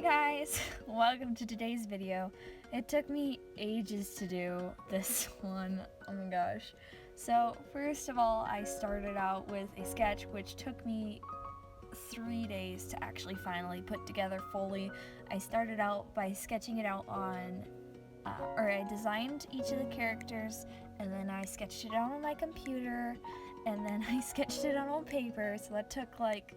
Hi guys! Welcome to today's video. It took me ages to do this one. Oh my gosh. So first of all, I started out with a sketch which took me 3 days to actually finally put together fully. I started out by sketching it out on, I designed each of the characters, and then I sketched it out on my computer, and then I sketched it out on paper, so that took like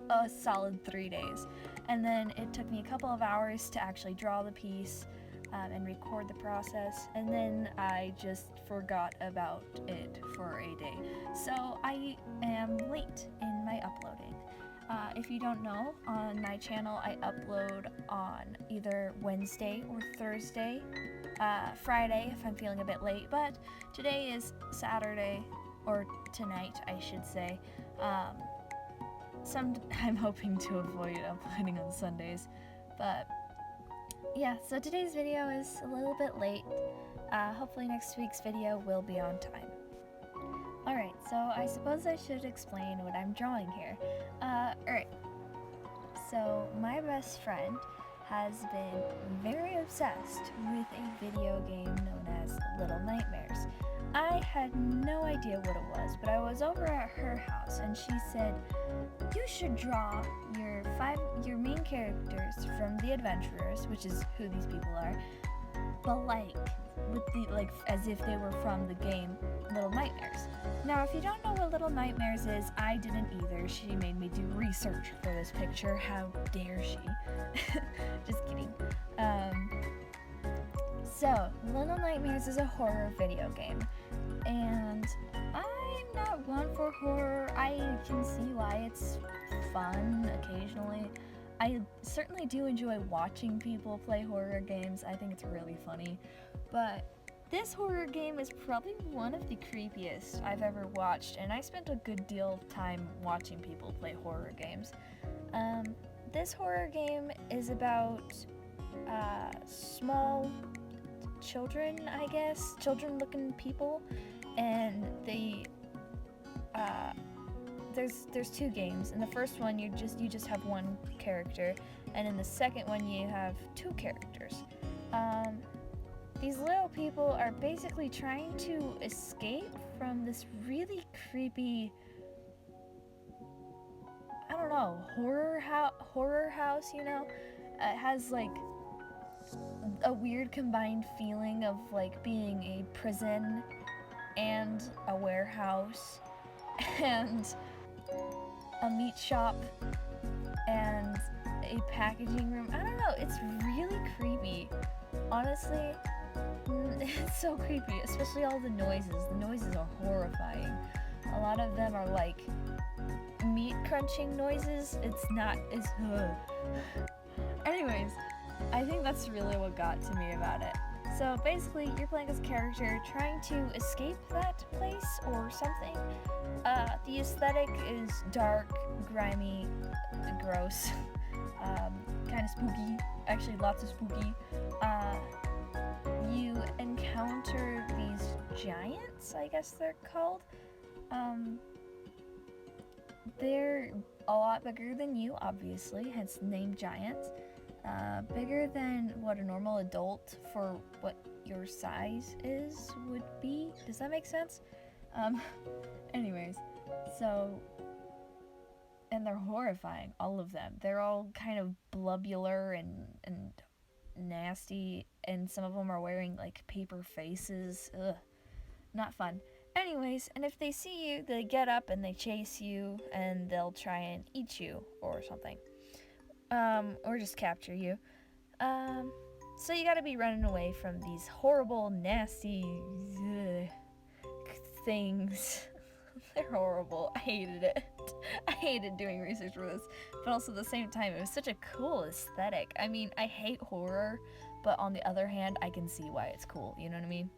a solid 3 days. And then it took me a couple of hours to actually draw the piece and record the process, and then I just forgot about it for a day. So I am late in my uploading. If you don't know, on my channel I upload on either Wednesday or Thursday, Friday if I'm feeling a bit late, but today is Saturday, or tonight I should say. I'm hoping to avoid uploading on Sundays, but yeah, so today's video is a little bit late. Hopefully next week's video will be on time. Alright, so I suppose I should explain what I'm drawing here. Alright, so my best friend has been very obsessed with a video game known as Little Nightmares. I had no idea what it was, but I was over at her house and she said, "You should draw your main characters from The Adventurers," which is who these people are, but as if they were from the game Little Nightmares. Now, if you don't know what Little Nightmares is, I didn't either. She made me do research for this picture. How dare she? Just kidding. So, Little Nightmares is a horror video game, and I'm not one for horror. I can see why it's fun occasionally. I certainly do enjoy watching people play horror games. I think it's really funny, but this horror game is probably one of the creepiest I've ever watched, and I spent a good deal of time watching people play horror games. This horror game is about small children, I guess, children-looking people, and they there's two games. In the first one, you just have one character, and in the second one, you have two characters. These little people are basically trying to escape from this really creepy, I don't know, horror house, you know? It has like a weird combined feeling of like being a prison and a warehouse and a meat shop and a packaging room. I don't know, it's really creepy. Honestly, it's so creepy, especially all the noises. The noises are horrifying. A lot of them are like meat crunching noises. Anyways, I think that's really what got to me about it. So basically, you're playing as a character trying to escape that place or something. The aesthetic is dark, grimy, gross, kind of spooky. Actually, lots of spooky. You encounter these giants, I guess they're called. They're a lot bigger than you, obviously, hence the name giants. Bigger than what a normal adult for what your size would be. Does that make sense? Anyways, so, and they're horrifying, all of them. They're all kind of blobular and nasty, and some of them are wearing like paper faces. Ugh, not fun. Anyways, and if they see you, they get up and they chase you, and they'll try and eat you or something. Or just capture you. So you gotta be running away from these horrible, nasty things. They're horrible. I hated it. I hated doing research for this, but also at the same time, it was such a cool aesthetic. I mean, I hate horror, but on the other hand, I can see why it's cool, you know what I mean?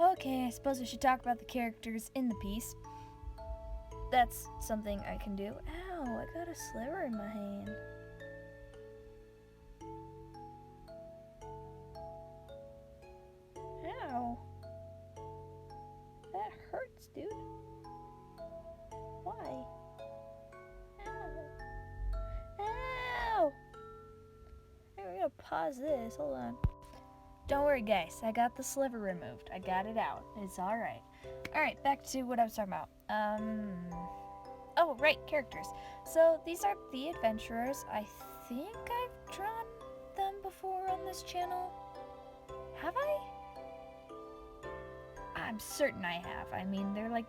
Okay, I suppose we should talk about the characters in the piece. That's something I can do. Ow, I got a sliver in my hand. Ow. That hurts, dude. Why? Ow. Ow! gonna pause this. Hold on. Don't worry, guys. I got the sliver removed. I got it out. It's alright. Alright, back to what I was talking about. Oh, right, characters. So, these are the adventurers. I think I've drawn them before on this channel. Have I? I'm certain I have. I mean, they're like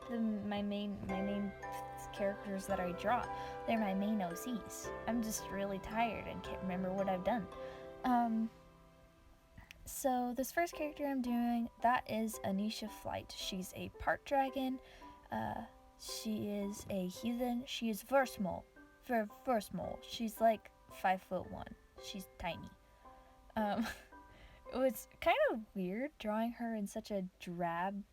my main characters that I draw. They're my main OCs. I'm just really tired and can't remember what I've done. So this first character I'm doing, that is Anisha Flight. She's a part dragon. She is a heathen. She is Versmole. She's like 5'1". She's tiny. It was kind of weird drawing her in such a drab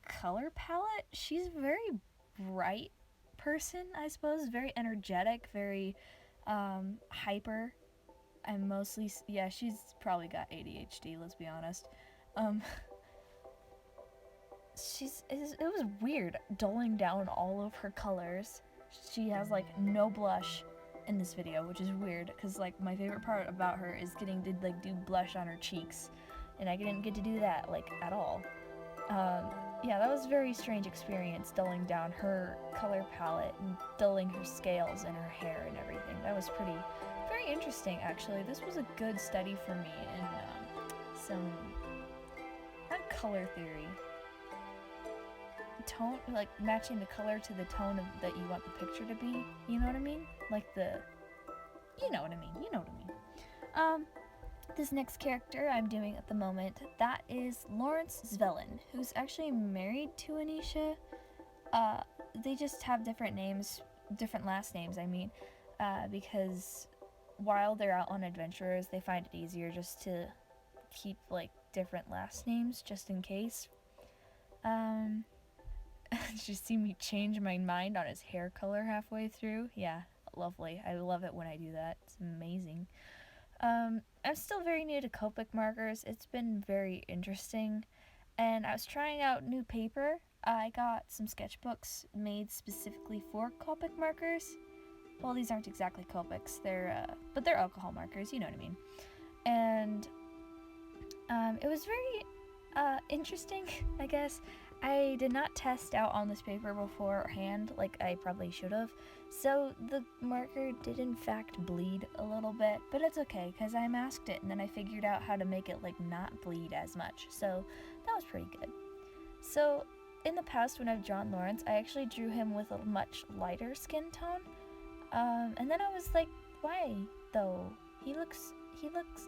color palette. She's a very bright person, I suppose. Very energetic, very hyper. I'm mostly, yeah, she's probably got ADHD, let's be honest. It was weird dulling down all of her colors. She has like no blush in this video, which is weird because like my favorite part about her is getting to like do blush on her cheeks, and I didn't get to do that like at all. Yeah, that was a very strange experience, dulling down her color palette and dulling her scales and her hair and everything. That was very interesting, actually. This was a good study for me in some, not color theory, tone, like matching the color to the tone of that you want the picture to be. You know what I mean? Like you know what I mean. This next character I'm doing at the moment, that is Lawrence Zvelen, who's actually married to Anisha. They just have different names, different last names, I mean, because while they're out on adventures, they find it easier just to keep, like, different last names, just in case. Just see me change my mind on his hair color halfway through. Yeah, lovely. I love it when I do that. It's amazing. I'm still very new to Copic markers. It's been very interesting, and I was trying out new paper. I got some sketchbooks made specifically for Copic markers. Well, these aren't exactly Copics, but they're alcohol markers, you know what I mean. And it was very interesting, I guess. I did not test out on this paper beforehand like I probably should have, so the marker did in fact bleed a little bit, but it's okay because I masked it and then I figured out how to make it like not bleed as much, so that was pretty good. So in the past when I've drawn Lawrence, I actually drew him with a much lighter skin tone, and then I was like, why though? He looks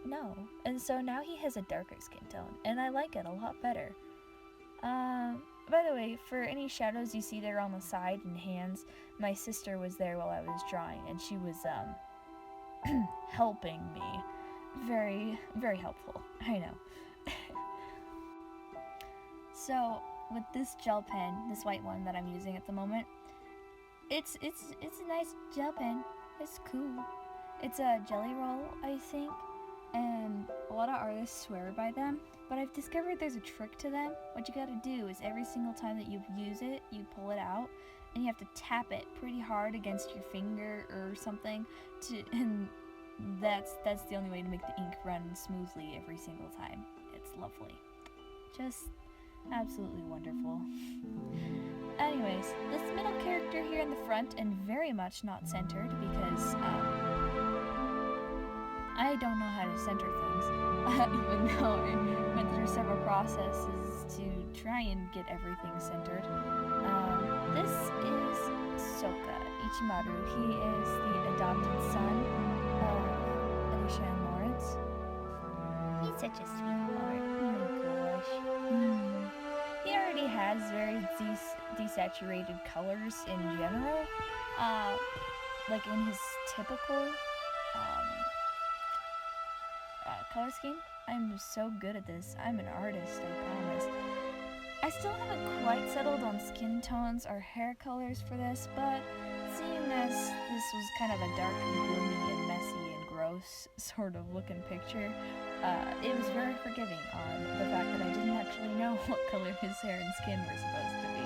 no. And so now he has a darker skin tone and I like it a lot better. By the way, for any shadows you see there on the side and hands, my sister was there while I was drawing, and she was, helping me. Very, very helpful. I know. So, with this gel pen, this white one that I'm using at the moment, it's a nice gel pen. It's cool. It's a Jelly Roll, I think, and a lot of artists swear by them. But I've discovered there's a trick to them. What you gotta do is every single time that you use it, you pull it out, and you have to tap it pretty hard against your finger or something, and that's the only way to make the ink run smoothly every single time. It's lovely. Just absolutely wonderful. Anyways, this middle character here in the front, and very much not centered because, I don't know how to center things, even though I went through several processes to try and get everything centered. This is Soka Ichimaru. He is the adopted son of Anisha and Lawrence. He's such a sweetheart. Oh my gosh. He already has very desaturated colors in general, like in his typical color scheme. I'm so good at this. I'm an artist, I promise. I still haven't quite settled on skin tones or hair colors for this, but seeing as this was kind of a dark and gloomy and messy and gross sort of looking picture, it was very forgiving on the fact that I didn't actually know what color his hair and skin were supposed to be.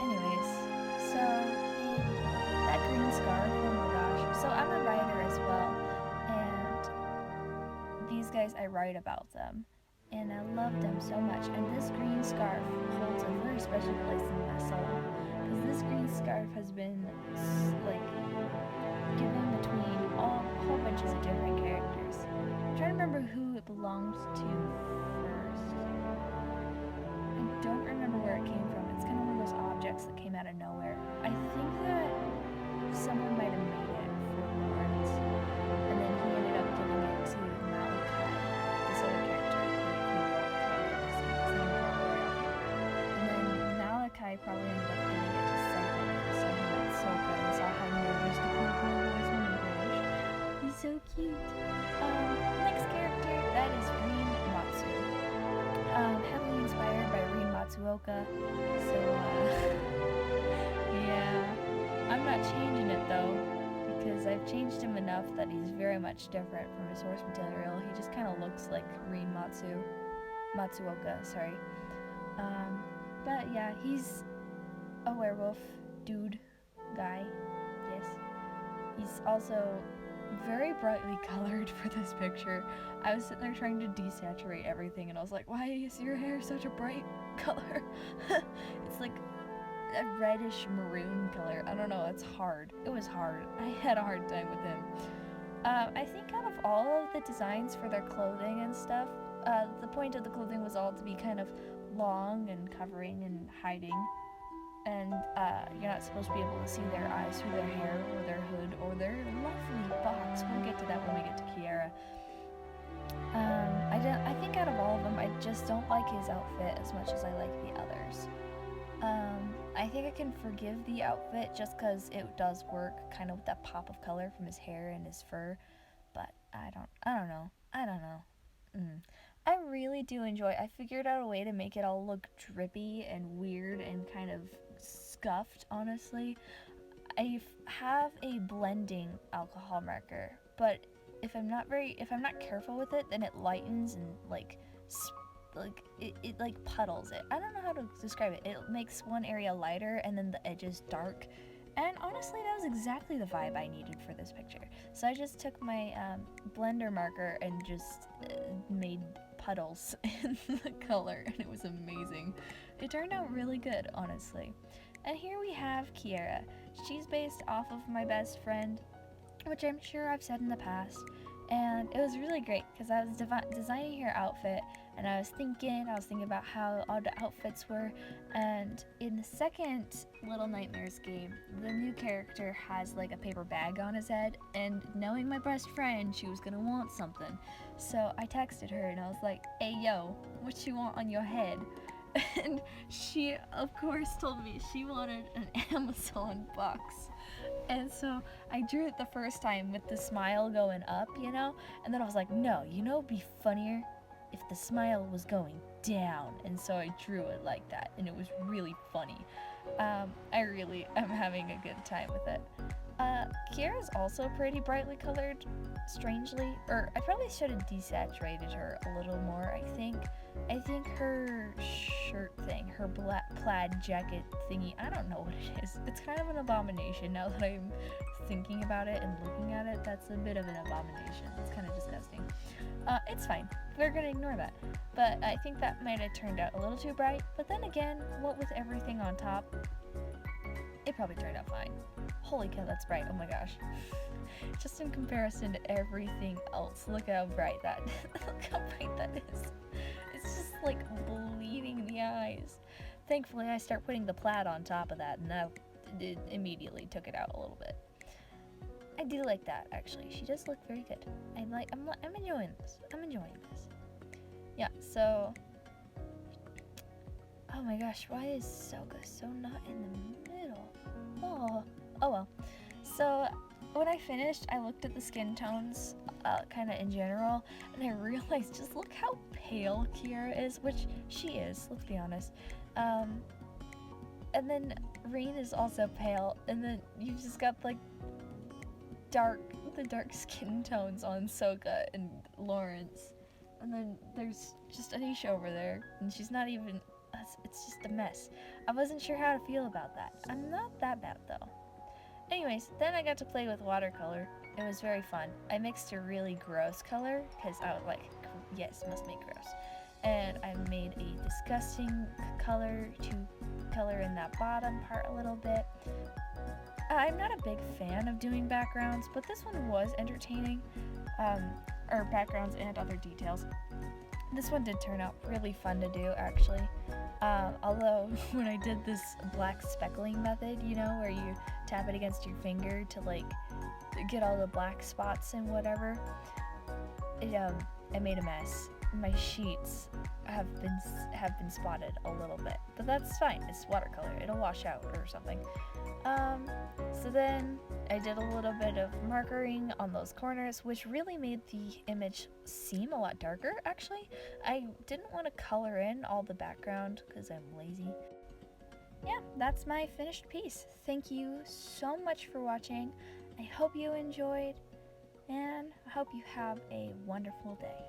Anyways, so that green scarf, oh my gosh. So I'm a writer as well. And these guys, I write about them. And I love them so much. And this green scarf holds a very special place in my soul. Because this green scarf has been, like, given between a whole bunches of different characters. I'm trying to remember who it belonged to first. I don't remember where it came from. It's kind of one of those objects that came out of nowhere. I think that someone might have made it for Lawrence, and then he ended up giving it to Malachi, this other character. And then Malachi probably ended up giving it to someone for someone that's so good and saw how nervous the poor boy was. Oh my gosh, he's so cute. Next character, that is Rin Matsu. Heavily inspired by Rin Matsuoka. So, yeah. I'm not changing it though, because I've changed him enough that he's very much different from his source material. He just kind of looks like Rin Matsuoka, sorry. But yeah, he's a werewolf dude guy, yes. He's also very brightly colored for this picture. I was sitting there trying to desaturate everything and I was like, why is your hair such a bright color? It's like a reddish maroon color. I don't know, it's hard. It was hard. I had a hard time with him. I think out of all of the designs for their clothing and stuff, the point of the clothing was all to be kind of long and covering and hiding. And you're not supposed to be able to see their eyes through their hair or their hood or their lovely box. We'll get to that when we get to Kiera. I think out of all of them, I just don't like his outfit as much as I like the others. I think I can forgive the outfit just because it does work kind of with that pop of color from his hair and his fur, but I don't know. I really do enjoy. I figured out a way to make it all look drippy and weird and kind of scuffed, honestly. I have a blending alcohol marker, but if I'm not careful with it, then it lightens and it like puddles it. I don't know how to describe it. It makes one area lighter and then the edges dark. And honestly, that was exactly the vibe I needed for this picture. So I just took my blender marker and just made puddles in the color, and it was amazing. It turned out really good, honestly. And here we have Kiera. She's based off of my best friend, which I'm sure I've said in the past. And it was really great because I was designing her outfit, and I was thinking about how all the outfits were. And in the second Little Nightmares game, the new character has like a paper bag on his head, and knowing my best friend, she was gonna want something. So I texted her and I was like, hey yo, what you want on your head? And she of course told me she wanted an Amazon box. And so I drew it the first time with the smile going up, and then I was like, no, it'd be funnier if the smile was going down. And so I drew it like that, and it was really funny. I really am having a good time with it. Kiera's also pretty brightly colored, strangely, or I probably should have desaturated her a little more, I think her shirt thing, her black plaid jacket thingy, I don't know what it is. It's kind of an abomination now that I'm thinking about it and looking at it. That's a bit of an abomination. It's kind of disgusting. It's fine. We're gonna ignore that. But I think that might have turned out a little too bright. But then again, what with everything on top, it probably turned out fine. Holy cow, that's bright. Oh my gosh. Just in comparison to everything else, look how bright that is. It's just like bleeding the eyes. Thankfully, I start putting the plaid on top of that, and that immediately took it out a little bit. I do like that, actually. She does look very good. I'm enjoying this. Yeah, so... Oh my gosh, why is Soga so not in the middle? Oh well. So, when I finished, I looked at the skin tones, kind of in general, and I realized just look how pale Kiera is, which she is, let's be honest. And then Rin is also pale, and then you've just got like the dark skin tones on Soga and Lawrence, and then there's just Anisha over there, and she's not even. It's just a mess. I wasn't sure how to feel about that. I'm not that bad though. Anyways, then I got to play with watercolor, it was very fun. I mixed a really gross color because I was like, yes, must make gross. And I made a disgusting color to color in that bottom part a little bit. I'm not a big fan of doing backgrounds, but this one was entertaining, or backgrounds and other details. This one did turn out really fun to do, actually. Although, when I did this black speckling method, you know, where you tap it against your finger to, like, get all the black spots and whatever, I made a mess. My sheets have been spotted a little bit, but that's fine. It's watercolor. It'll wash out or something. So then I did a little bit of markering on those corners, which really made the image seem a lot darker, actually. I didn't want to color in all the background because I'm lazy. Yeah, that's my finished piece. Thank you so much for watching. I hope you enjoyed, and I hope you have a wonderful day.